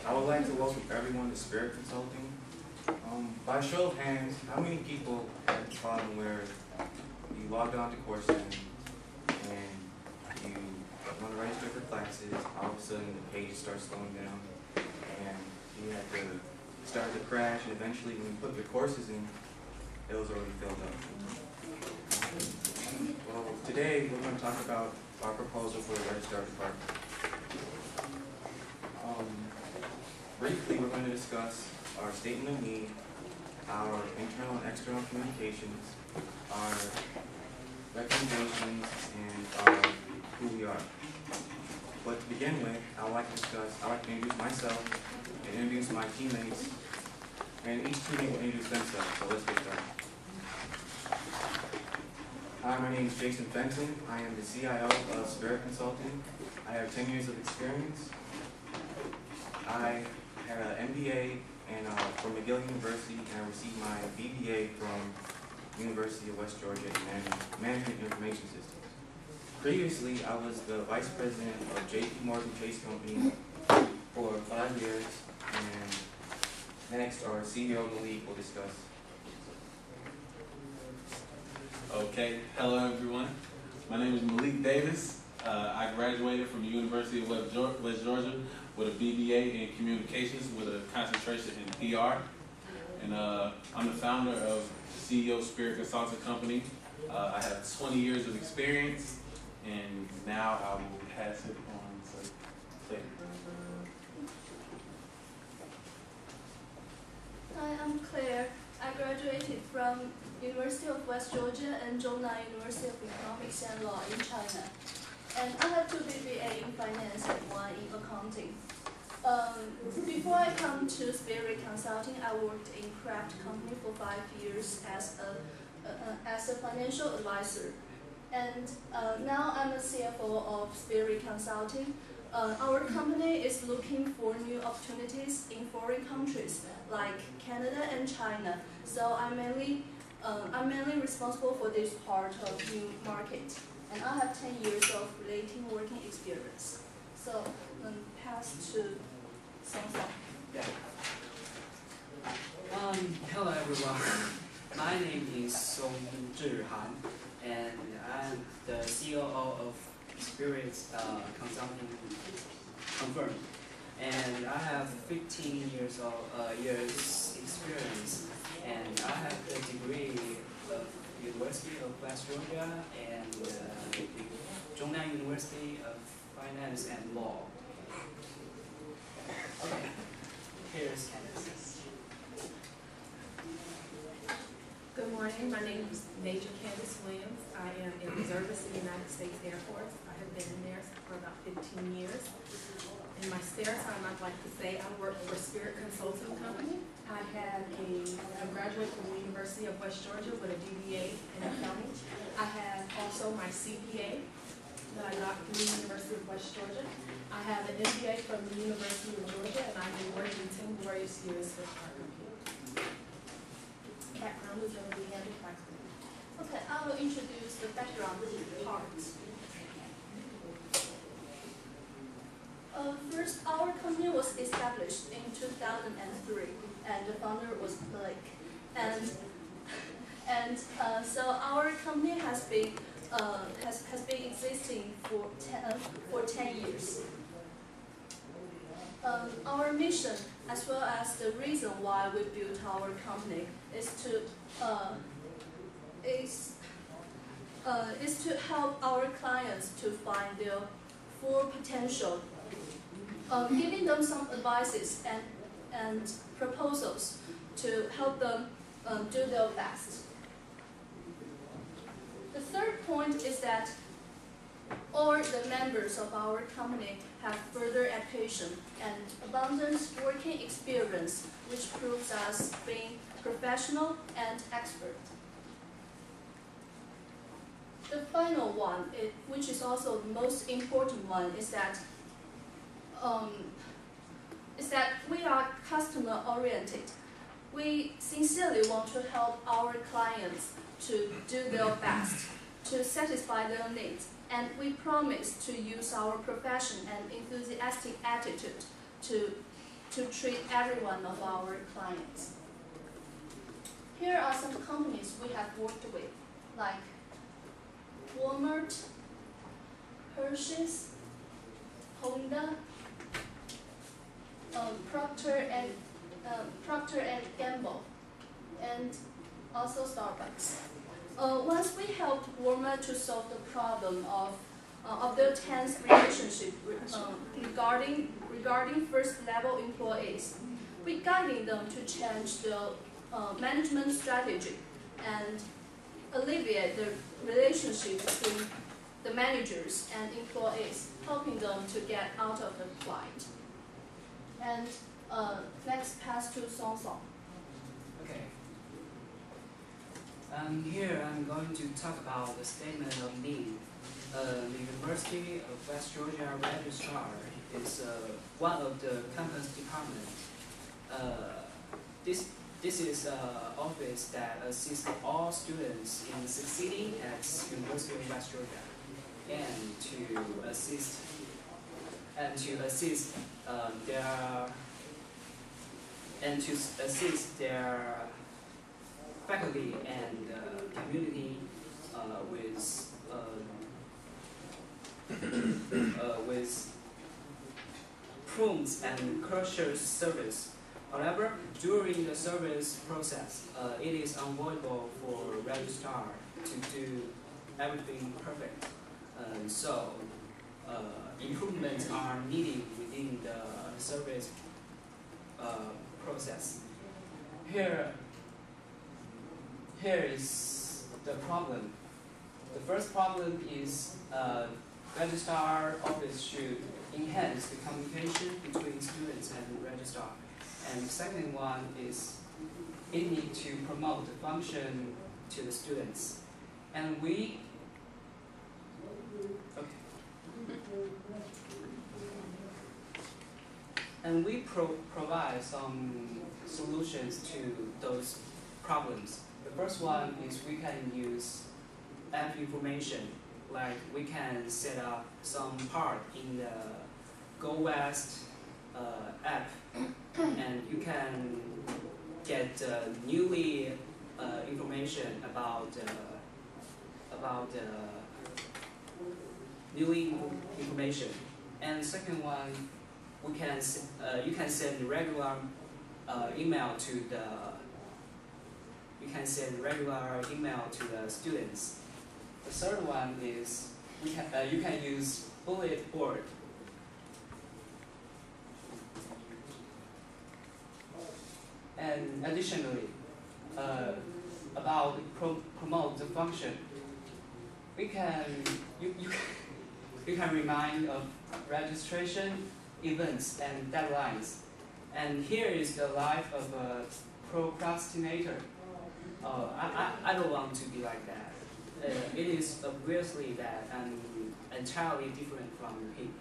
I would like to welcome everyone to Spirit Consulting. By show of hands, how many people had the problem where you logged on to Coursera and you want to register for classes, all of a sudden the page starts slowing down and you had to start to crash, and eventually when you put your courses in, it was already filled up. Well, today we're going to talk about our proposal for the registrar department. Briefly, we're going to discuss our statement of need, our internal and external communications, our recommendations, and who we are. But to begin with, I'd like to introduce myself and introduce my teammates, and each teammate will introduce themselves, so let's get started. Hi, my name is Jason Fenton. I am the CIO of Spirit Consulting. I have 10 years of experience. I had an MBA from McGill University, and I received my BBA from University of West Georgia in Management Information Systems. Previously, I was the Vice President of JP Morgan Chase Company for 5 years, and next our CEO Malik will discuss. Okay, hello everyone. My name is Malik Davis. I graduated from the University of West Georgia with a BBA in Communications with a concentration in PR. And I'm the founder of CEO Spirit Consulting Company. I have 20 years of experience, and now I will pass it on to Claire. Hi, I'm Claire. I graduated from University of West Georgia and Zhongnan University of Economics and Law in China. And I have 2 BBA in finance and 1 in accounting. Before I come to Spirit Consulting, I worked in Kraft company for 5 years as a financial advisor. And now I'm a CFO of Spirit Consulting. Our company is looking for new opportunities in foreign countries like Canada and China. So I'm mainly responsible for this part of new market. And I have 10 years of related working experience. So pass to SongSong. Hello everyone. My name is SongSong, and I'm the CEO of Spirit Consulting Confirm. And I have 15 years experience, and I have the degree of University of West Georgia and Zhongnan University of Finance and Law. Okay, here's Candace. Good morning. My name is Major Candace Williams. I am a reservist in the United States Air Force. I have been in there for about 15 years. In my spare time, I'd like to say I work for Spirit Consulting Company. I graduated from the University of West Georgia with a BBA in accounting. I have also my CPA that I got from the University of West Georgia. I have an MBA from the University of Georgia, and I've been working 10 glorious years with our company. Background is going to be handled by Claire. Okay, I will introduce the background part. First, our company was established in 2003, and the founder was Malik. So our company has been existing for 10 years. Our mission, as well as the reason why we built our company, is to help our clients to find their full potential, giving them some advices and proposals to help them do their best. The third point is that all the members of our company have further education and abundant working experience, which proves us being professional and expert. The final one, which is also the most important one, is that we are customer oriented. We sincerely want to help our clients to do their best, to satisfy their needs, and we promise to use our profession and enthusiastic attitude to to treat every one of our clients. Here are some companies we have worked with, like Walmart, Hershey's, Honda, Procter and Gamble, and also Starbucks. Once we helped Walmart to solve the problem of their tense relationship regarding first-level employees, we guided them to change the management strategy and alleviate the relationship between the managers and employees, helping them to get out of the plight. And next, pass to SongSong. Okay. Here I'm going to talk about the statement of need. The University of West Georgia Registrar is one of the campus departments. This is an office that assists all students in succeeding at University of West Georgia, and to assist their faculty and community with prompts and courteous service. However, during the service process, it is unavoidable for registrar to do everything perfect. So improvements are needed within the service process. Here is the problem. The first problem is registrar office should enhance the communication between students and registrar. And the second one is it needs to promote the function to the students. And we provide some solutions to those problems. The first one is we can use app information, like we can set up some part in the Go West app, and you can get newly information about information. And the second one, you can send regular email to the students. The third one is you can use bullet board. And additionally, about promote the function, you can remind of registration, events, and deadlines. And here is the life of a procrastinator. I don't want to be like that. It is obviously that I'm entirely different from him.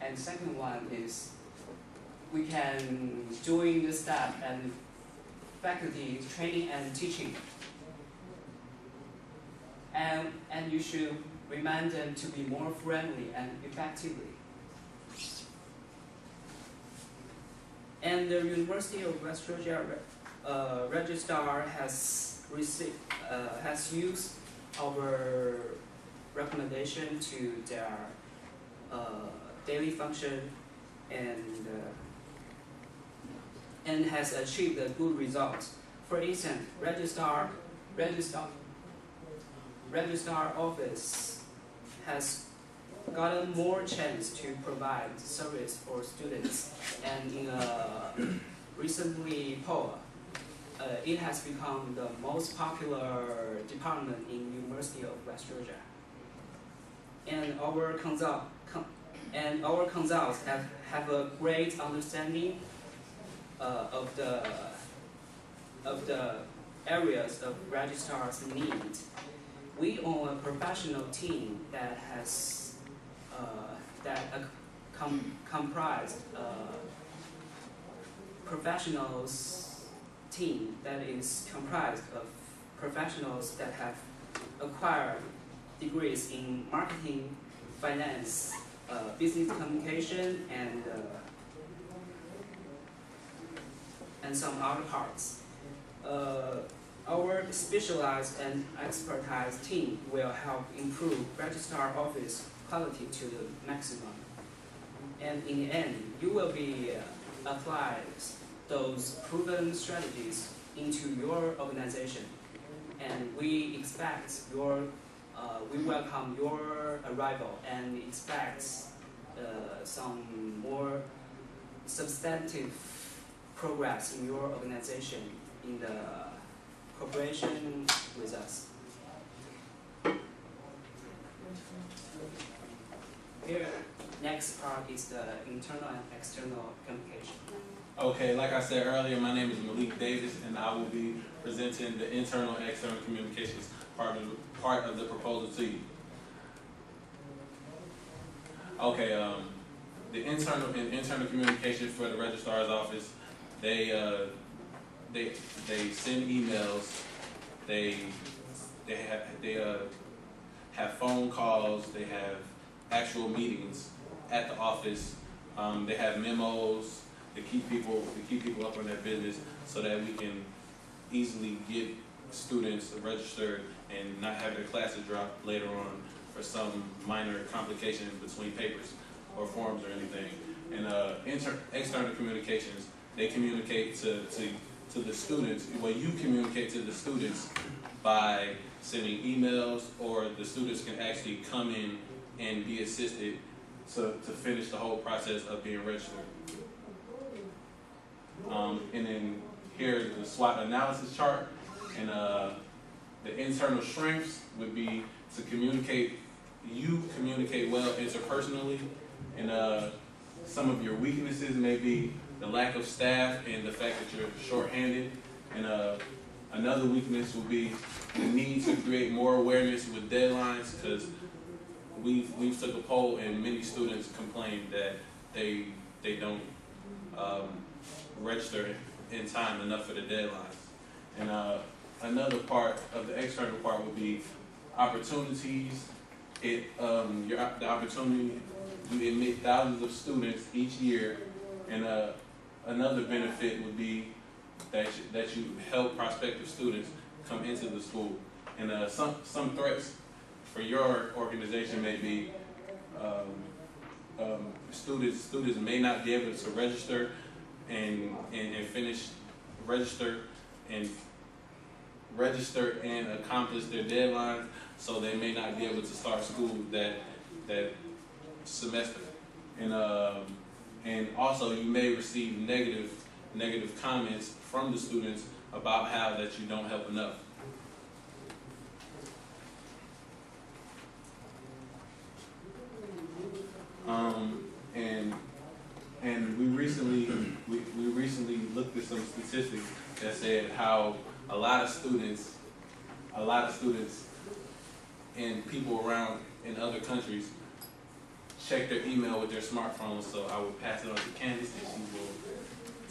And second one is we can join the staff and faculty training and teaching. And you should remind them to be more friendly and effectively. And the University of West Georgia registrar has used our recommendation to their daily function and has achieved a good result. For instance, registrar office has gotten more chance to provide service for students, and in a recently poll, it has become the most popular department in University of West Georgia. And our consults have a great understanding of the areas of registrar's need. We own a professional team that has comprised professionals team that is comprised of professionals that have acquired degrees in marketing, finance, business communication, and some other parts. Our specialized and expertise team will help improve registrar office quality to the maximum. And in the end, you will be apply those proven strategies into your organization. And we expect we welcome your arrival and expect some more substantive progress in your organization in the cooperation with us. Here, next part is the internal and external communication. Okay, like I said earlier, my name is Malik Davis, and I will be presenting the internal and external communications part of the proposal to you. Okay, the internal communication for the registrar's office, they send emails, they have phone calls, they have actual meetings at the office. They have memos to keep people up on their business, so that we can easily get students registered and not have their classes drop later on for some minor complication between papers or forms or anything. And external communications, they communicate to the students. Well, you communicate to the students by sending emails, or the students can actually come in and be assisted to finish the whole process of being registered. And then here's the SWOT analysis chart. And the internal strengths would be to communicate. You communicate well interpersonally, and some of your weaknesses may be the lack of staff and the fact that you're short-handed. And another weakness would be the need to create more awareness with deadlines, because we've took a poll and many students complain that they don't register in time enough for the deadlines. And another part of the external part would be opportunities. The opportunity, you admit thousands of students each year, and another benefit would be that you help prospective students come into the school. And some threats for your organization may be students may not be able to register and register and accomplish their deadlines, so they may not be able to start school that semester. And also you may receive negative comments from the students about how that you don't help enough. And we recently looked at some statistics that said how a lot of students and people around in other countries check their email with their smartphones. So I will pass it on to Candace, and she will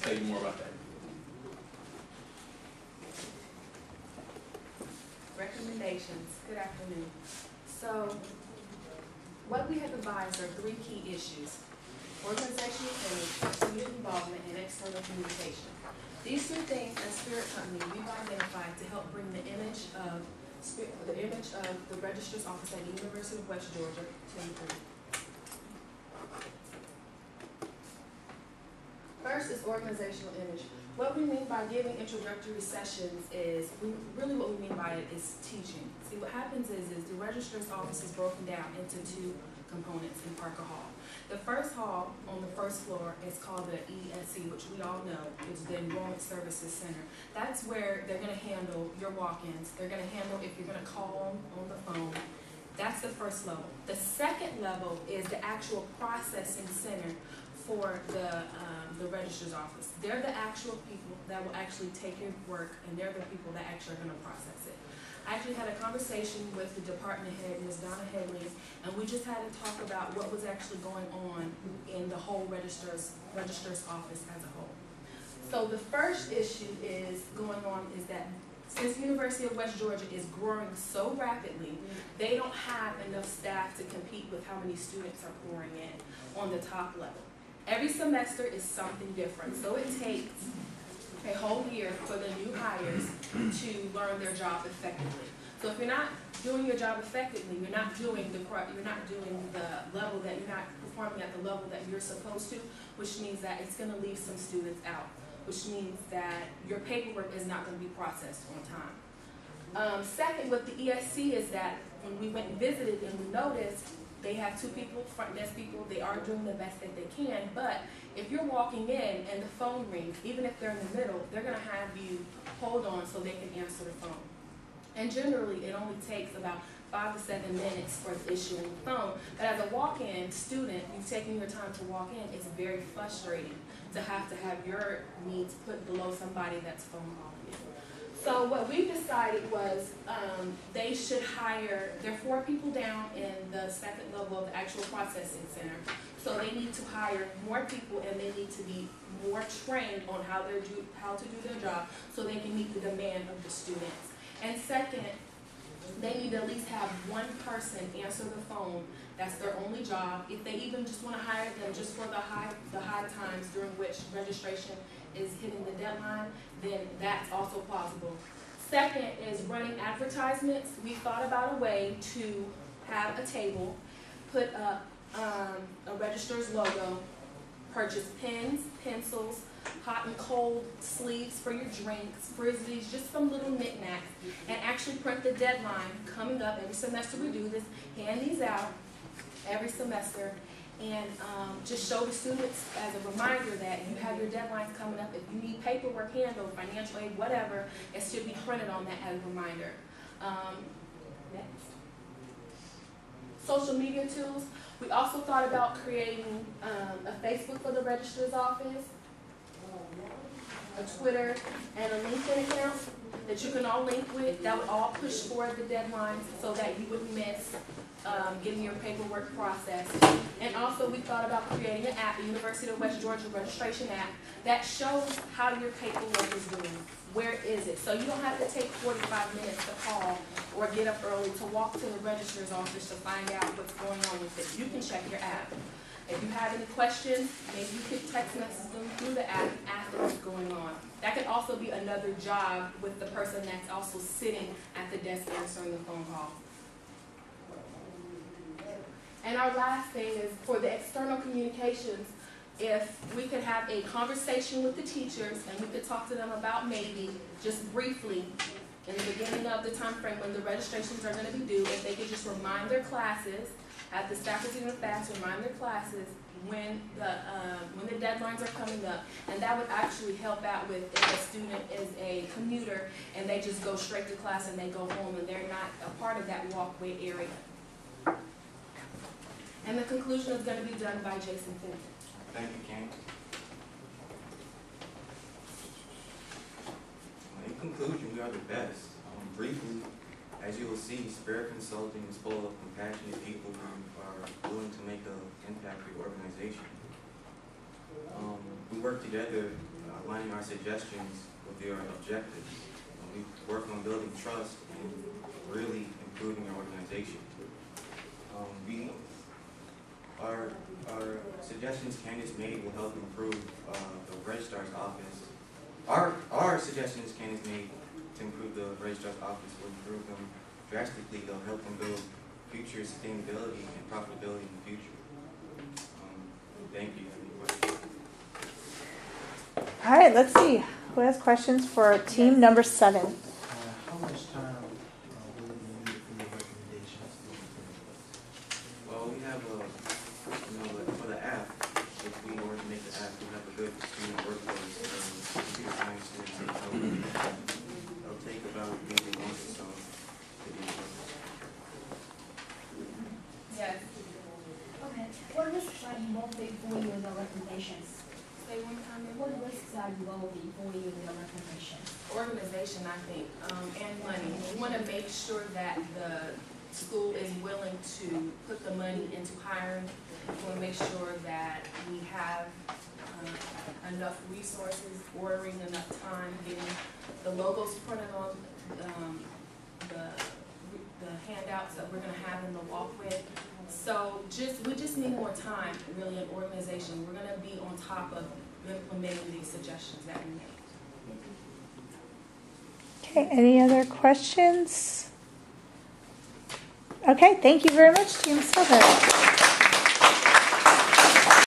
tell you more about that. Recommendations. Good afternoon. So, what we have advised are 3 key issues: organizational image, student involvement, and external communication. These 3 things as Spirit Company we've identified to help bring the image of the Registrar's Office at the University of West Georgia to improve. First is organizational image. What we mean by giving introductory sessions is, really what we mean by it is teaching. See, what happens is the Registrar's Office is broken down into 2 components in Parker Hall. The first hall on the first floor is called the ESC, which we all know is the Enrollment Services Center. That's where they're going to handle your walk-ins. They're going to handle if you're going to call them on the phone. That's the first level. The second level is the actual processing center for the registrar's office. They're the actual people that will actually take your work, and they're the people that actually are going to process it. I actually had a conversation with the department head, Ms. Donna Headley, and we just had to talk about what was actually going on in the whole registrar's office as a whole. So the first issue is going on is that since the University of West Georgia is growing so rapidly, they don't have enough staff to compete with how many students are pouring in on the top level. Every semester is something different, so it takes a whole year for the new hires to learn their job effectively. So if you're not doing your job effectively, you're not doing the level that you're not performing at the level that you're supposed to, which means that it's going to leave some students out, which means that your paperwork is not going to be processed on time. Second, with the ESC is that when we went and visited and we noticed they have 2 people, front desk people, they are doing the best that they can, but if you're walking in and the phone rings, even if they're in the middle, they're going to have you hold on so they can answer the phone. And generally, it only takes about 5 to 7 minutes for issuing the phone. But as a walk-in student, you taking your time to walk in, it's very frustrating to have your needs put below somebody that's phone calling you. So what we decided was they should hire, there are 4 people down in the second level of the actual processing center. So they need to hire more people and they need to be more trained on how to do their job so they can meet the demand of the students. And second, they need to at least have 1 person answer the phone. That's their only job. If they even just want to hire them just for the high times during which registration is hitting the deadline, then that's also plausible. Second is running advertisements. We thought about a way to have a table, put up a registrar's logo, purchase pens, pencils, hot and cold sleeves for your drinks, frisbees, just some little knickknacks, and actually print the deadline coming up. Every semester we do this, hand these out every semester, and just show the students as a reminder that you have your deadlines coming up. If you need paperwork handled, financial aid, whatever, it should be printed on that as a reminder. Next. Social media tools. We also thought about creating a Facebook for the registrar's office, a Twitter, and a LinkedIn account that you can all link with. That would all push forward the deadlines so that you wouldn't miss getting your paperwork processed. And also we thought about creating an app, the University of West Georgia registration app, that shows how your paperwork is doing. Where is it? So you don't have to take 45 minutes to call or get up early to walk to the registrar's office to find out what's going on with it. You can check your app. If you have any questions, maybe you could text message them through the app and ask them what's going on. That could also be another job with the person that's also sitting at the desk answering the phone call. And our last thing is for the external communications, if we could have a conversation with the teachers and we could talk to them about maybe just briefly in the beginning of the time frame when the registrations are going to be due, if they could just remind their classes, have the faculty and the staff remind their classes when the deadlines are coming up, and that would actually help out with if a student is a commuter and they just go straight to class and they go home and they're not a part of that walkway area. And the conclusion is going to be done by Jason Fenton. Thank you, Candace. In conclusion, we are the best. Briefly, as you will see, Spirit Consulting is full of compassionate people who are willing to make an impact for your organization. We work together, aligning our suggestions with your objectives. We work on building trust and really improving your organization. Our suggestions Candace made will help improve the registrar's office. Our suggestions Candace made to improve the registrar's office will improve them drastically. They'll help them build future sustainability and profitability in the future. Thank you. All right, let's see. Who has questions for team number 7? How much time will it be needed for your recommendations? Well, we have for the app, if we were to make the app, we have a good student workforce. Computer science students, it'll take about maybe a month or so to do it. Yes. Okay. What risks are involved before you the recommendations? Say one time. What risks are involved before you the recommendations? Organization, I think, and money. We want to make sure that the school is willing to put the money into hiring. We want to make sure that we have enough resources, ordering enough time, getting the logos printed on the handouts that we're going to have in the walkway. So we just need more time, really, in organization. We're going to be on top of implementing these suggestions that we make. Okay, any other questions? Okay, thank you very much, Team Silver.